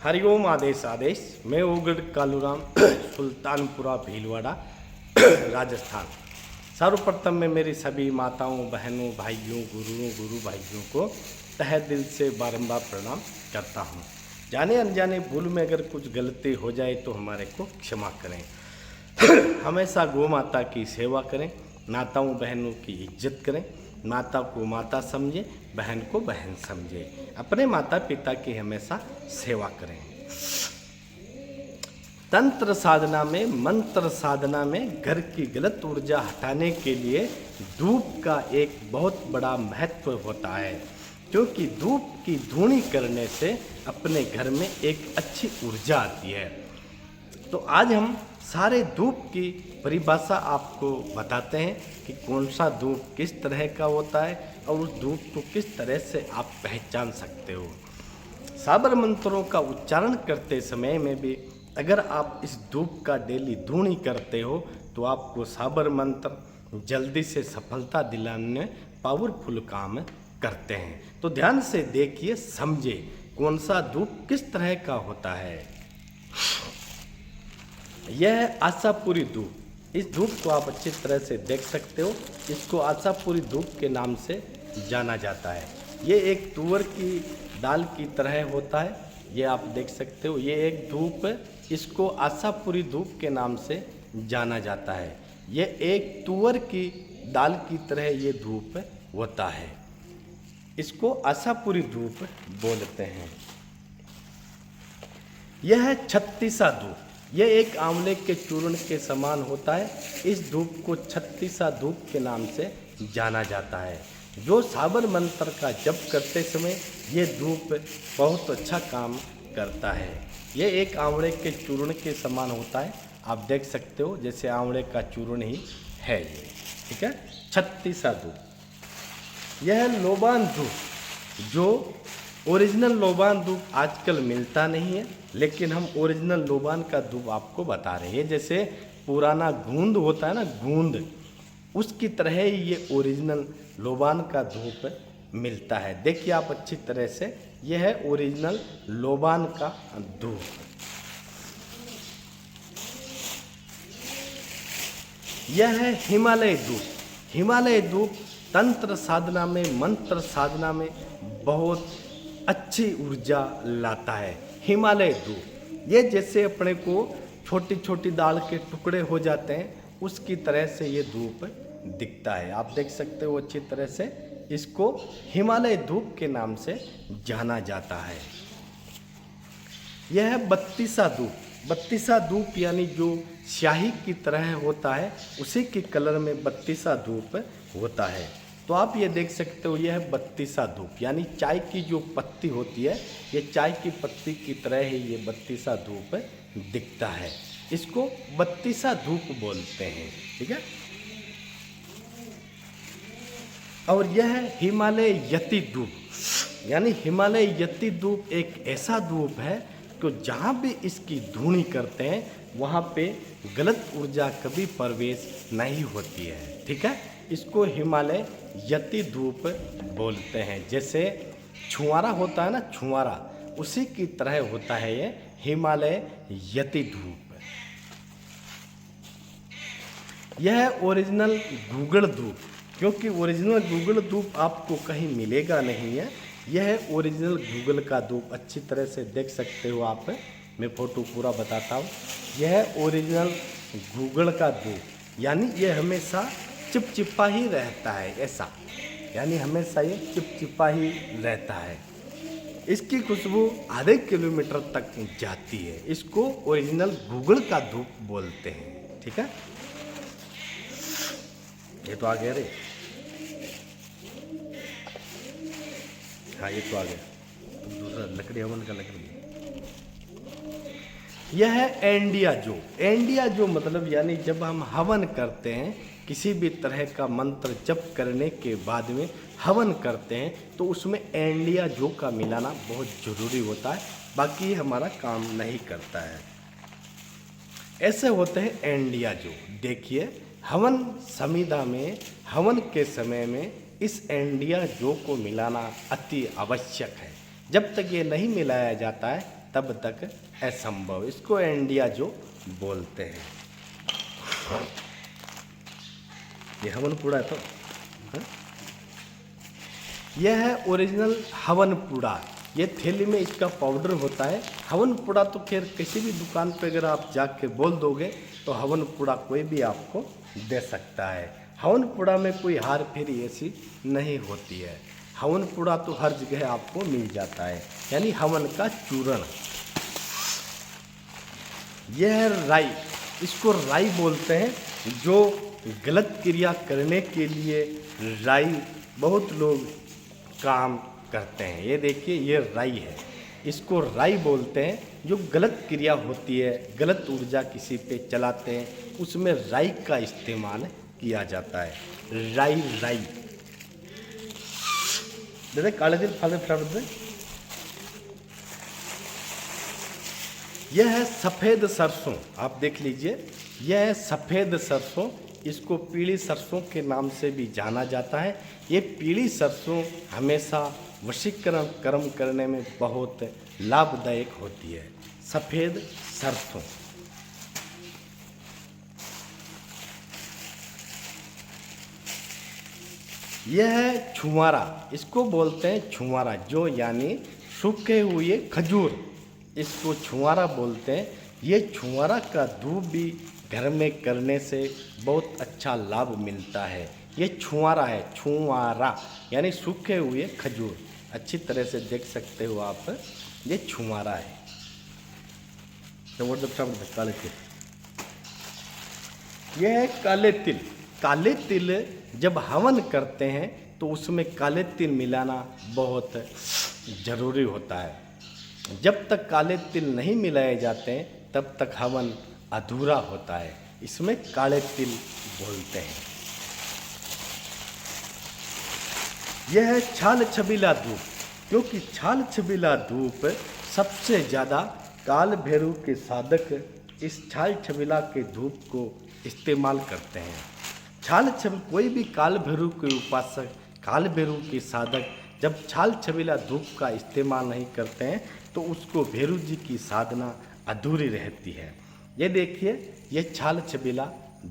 हरिओम आदेश आदेश। मैं ओगढ़ कालूराम सुल्तानपुरा भीलवाड़ा राजस्थान। सर्वप्रथम मैं मेरी सभी माताओं बहनों भाइयों गुरु भाइयों को तहे दिल से बारंबार प्रणाम करता हूँ। जाने अनजाने भूल में अगर कुछ गलती हो जाए तो हमारे को क्षमा करें। हमेशा गौ माता की सेवा करें, माताओं बहनों की इज्जत करें, माता को माता समझे, बहन को बहन समझे, अपने माता पिता की हमेशा सेवा करें। तंत्र साधना में, मंत्र साधना में घर की गलत ऊर्जा हटाने के लिए धूप का एक बहुत बड़ा महत्व होता है, क्योंकि धूप की धूनी करने से अपने घर में एक अच्छी ऊर्जा आती है। तो आज हम सारे धूप की परिभाषा आपको बताते हैं कि कौन सा धूप किस तरह का होता है और उस धूप को किस तरह से आप पहचान सकते हो। साबर मंत्रों का उच्चारण करते समय में भी अगर आप इस धूप का डेली धूनी करते हो तो आपको साबर मंत्र जल्दी से सफलता दिलाने पावरफुल काम करते हैं। तो ध्यान से देखिए, समझे कौन सा धूप किस तरह का होता है। यह है आशापुरी धूप। इस धूप को आप अच्छी तरह से देख सकते हो। इसको आशापुरी धूप के नाम से जाना जाता है। ये एक तुअर की दाल की तरह होता है, ये आप देख सकते हो। ये एक धूप है, इसको आशापुरी धूप के नाम से जाना जाता है। ये एक तुअर की दाल की तरह ये धूप होता है, इसको आशापुरी धूप बोलते हैं। यह है छत्तीसा धूप। यह एक आंवले के चूर्ण के समान होता है। इस धूप को छत्तीसा धूप के नाम से जाना जाता है। जो साबर मंत्र का जप करते समय ये धूप बहुत अच्छा काम करता है। यह एक आंवले के चूर्ण के समान होता है, आप देख सकते हो, जैसे आंवले का चूर्ण ही है ये, ठीक है। छत्तीसा धूप। यह है लोबान धूप। जो ओरिजिनल लोबान धूप आजकल मिलता नहीं है, लेकिन हम ओरिजिनल लोबान का धूप आपको बता रहे हैं। जैसे पुराना गूंद होता है ना, गूंद, उसकी तरह ही ये ओरिजिनल लोबान का धूप मिलता है। देखिए आप अच्छी तरह से, यह है ओरिजिनल लोबान का धूप। यह है हिमालय धूप। हिमालय धूप तंत्र साधना में, मंत्र साधना में बहुत अच्छी ऊर्जा लाता है। हिमालय धूप ये जैसे अपने को छोटी छोटी दाल के टुकड़े हो जाते हैं, उसकी तरह से ये धूप दिखता है, आप देख सकते हो अच्छी तरह से। इसको हिमालय धूप के नाम से जाना जाता है। यह है बत्तीसा धूप। बत्तीसा धूप यानी जो स्याही की तरह होता है, उसी के कलर में बत्तीसा धूप होता है। तो आप ये देख सकते हो, यह है बत्तीसा धूप, यानी चाय की जो पत्ती होती है, ये चाय की पत्ती की तरह ही ये बत्तीसा धूप दिखता है। इसको बत्तीसा धूप बोलते हैं, ठीक है। और यह है हिमालय यति धूप। यानी हिमालय यति धूप एक ऐसा धूप है कि जहाँ भी इसकी धूनी करते हैं वहाँ पे गलत ऊर्जा कभी प्रवेश नहीं होती है, ठीक है। इसको हिमालय यति धूप बोलते हैं। जैसे छुआरा होता है ना, छुआरा, उसी की तरह होता है ये हिमालय यति धूप। यह है ओरिजिनल गूगल धूप, क्योंकि ओरिजिनल गूगल धूप आपको कहीं मिलेगा नहीं है। यह है ओरिजिनल गूगल का धूप, अच्छी तरह से देख सकते हो आप, मैं फोटो पूरा बताता हूँ। यह है ओरिजिनल गूगल का धूप, यानी ये हमेशा चिपचिपा ही रहता है, ऐसा, यानी हमेशा ये चिपचिपा ही रहता है। इसकी खुशबू आधे किलोमीटर तक जाती है। इसको ओरिजिनल गूगल का धूप बोलते हैं, ठीक है। ये तो आ गया रे, हाँ ये तो आ गया। दूसरा लकड़ी, हवन का लकड़ी। यह है एंडिया जो। एंडिया जो मतलब यानी जब हम हवन करते हैं, किसी भी तरह का मंत्र जप करने के बाद में हवन करते हैं, तो उसमें एंडिया जो का मिलाना बहुत ज़रूरी होता है, बाकी हमारा काम नहीं करता है। ऐसे होते हैं एंडिया जो। देखिए हवन समिधा में, हवन के समय में इस एंडिया जो को मिलाना अति आवश्यक है। जब तक ये नहीं मिलाया जाता है तब तक असंभव। इसको इंडिया जो बोलते हैं। ये हवन पूड़ा है तो हाँ? यह है ओरिजिनल हवन पूड़ा। ये थैली में इसका पाउडर होता है। हवन पूड़ा तो खैर किसी भी दुकान पे अगर आप जाके बोल दोगे तो हवन पूड़ा कोई भी आपको दे सकता है। हवन पूड़ा में कोई हार फेरी ऐसी नहीं होती है। हवन पूड़ा तो हर जगह आपको मिल जाता है, यानी हवन का चूर्ण। यह है राई। इसको राई बोलते हैं। जो गलत क्रिया करने के लिए राई बहुत लोग काम करते हैं। ये देखिए, ये राई है। इसको राई बोलते हैं। जो गलत क्रिया होती है, गलत ऊर्जा किसी पे चलाते हैं, उसमें राई का इस्तेमाल किया जाता है। राई राई दादा काले दिल फाले फटाफट। यह है सफ़ेद सरसों। आप देख लीजिए, यह है सफ़ेद सरसों। इसको पीली सरसों के नाम से भी जाना जाता है। ये पीली सरसों हमेशा वशीकरण कर्म करने में बहुत लाभदायक होती है। सफ़ेद सरसों। यह है छुआरा। इसको बोलते हैं छुआरा, जो यानी सूखे हुए खजूर, इसको छुआरा बोलते हैं। ये छुआरा का धूप भी घर में करने से बहुत अच्छा लाभ मिलता है। ये छुआरा है, छुआरा यानी सूखे हुए खजूर। अच्छी तरह से देख सकते हो आप, ये छुआरा है। काले तिल। यह है काले तिल। काले तिल जब हवन करते हैं तो उसमें काले तिल मिलाना बहुत ज़रूरी होता है। जब तक काले तिल नहीं मिलाए जाते हैं तब तक हवन अधूरा होता है। इसमें काले तिल बोलते हैं। यह है छाल छबीला धूप। क्योंकि छाल छबीला धूप सबसे ज़्यादा काल भैरव के साधक इस छाल छबीला के धूप को इस्तेमाल करते हैं। कोई भी काल भैरव के उपासक, काल भैरव के साधक जब छाल छबीला धूप का इस्तेमाल नहीं करते हैं तो उसको भैरव जी की साधना अधूरी रहती है। ये देखिए, ये छाल छबीला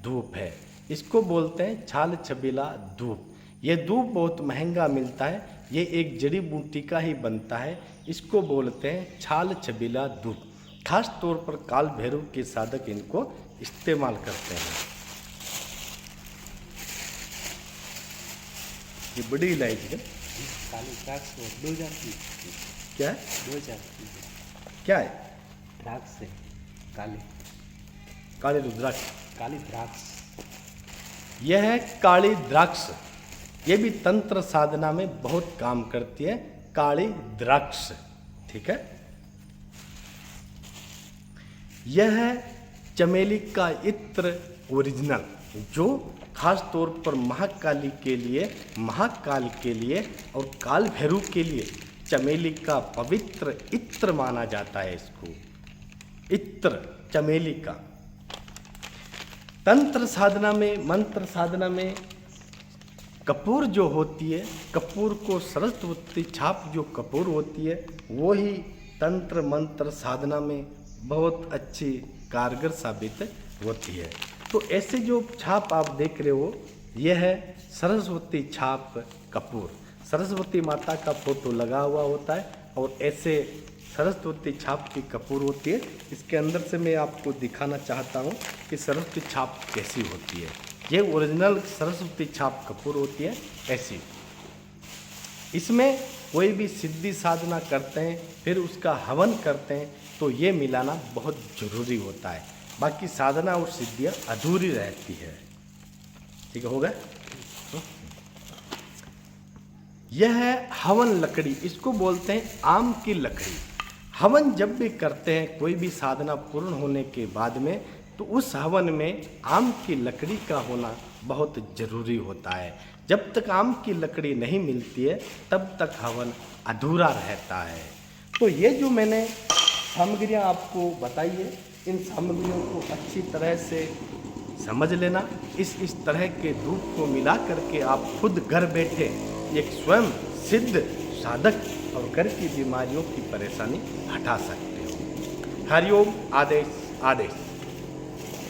धूप है। इसको बोलते हैं छाल छबीला धूप। ये धूप बहुत महंगा मिलता है। ये एक जड़ी बूटी का ही बनता है। इसको बोलते हैं छाल छबीला धूप। खास तौर पर काल भैरव के साधक इनको इस्तेमाल करते हैं। ये बड़ी इलायची है। काली द्राक्ष दो जाती। क्या है? दो जाती। क्या है? द्राक्ष है काली। काली रुद्राक्ष। काली द्राक्ष। यह है काली द्राक्ष। ये भी तंत्र साधना में बहुत काम करती है, काली द्राक्ष। ठीक है। यह है चमेली का इत्र ओरिजिनल, जो खास तौर पर महाकाली के लिए, महाकाल के लिए और काल भैरव के लिए चमेली का पवित्र इत्र माना जाता है। इसको इत्र चमेली का। तंत्र साधना में, मंत्र साधना में कपूर जो होती है, कपूर को सरस्वती छाप जो कपूर होती है, वो ही तंत्र मंत्र साधना में बहुत अच्छी कारगर साबित होती है। तो ऐसे जो छाप आप देख रहे हो, यह है सरस्वती छाप कपूर। सरस्वती माता का फोटो लगा हुआ होता है और ऐसे सरस्वती छाप की कपूर होती है। इसके अंदर से मैं आपको दिखाना चाहता हूँ कि सरस्वती छाप कैसी होती है। ये ओरिजिनल सरस्वती छाप कपूर होती है ऐसी। इसमें कोई भी सिद्धि साधना करते हैं, फिर उसका हवन करते हैं, तो ये मिलाना बहुत जरूरी होता है। बाकी साधना और सिद्धियाँ अधूरी रहती है। ठीक है, हो गया। यह है हवन लकड़ी। इसको बोलते हैं आम की लकड़ी। हवन जब भी करते हैं, कोई भी साधना पूर्ण होने के बाद में, तो उस हवन में आम की लकड़ी का होना बहुत ज़रूरी होता है। जब तक आम की लकड़ी नहीं मिलती है तब तक हवन अधूरा रहता है। तो ये जो मैंने सामग्रियाँ आपको बताई है, इन सामग्रियों को अच्छी तरह से समझ लेना। इस तरह के धूप को मिला करके आप खुद घर बैठे एक स्वयं सिद्ध साधक और घर की बीमारियों की परेशानी हटा सकते हो। हरिओम आदेश आदेश।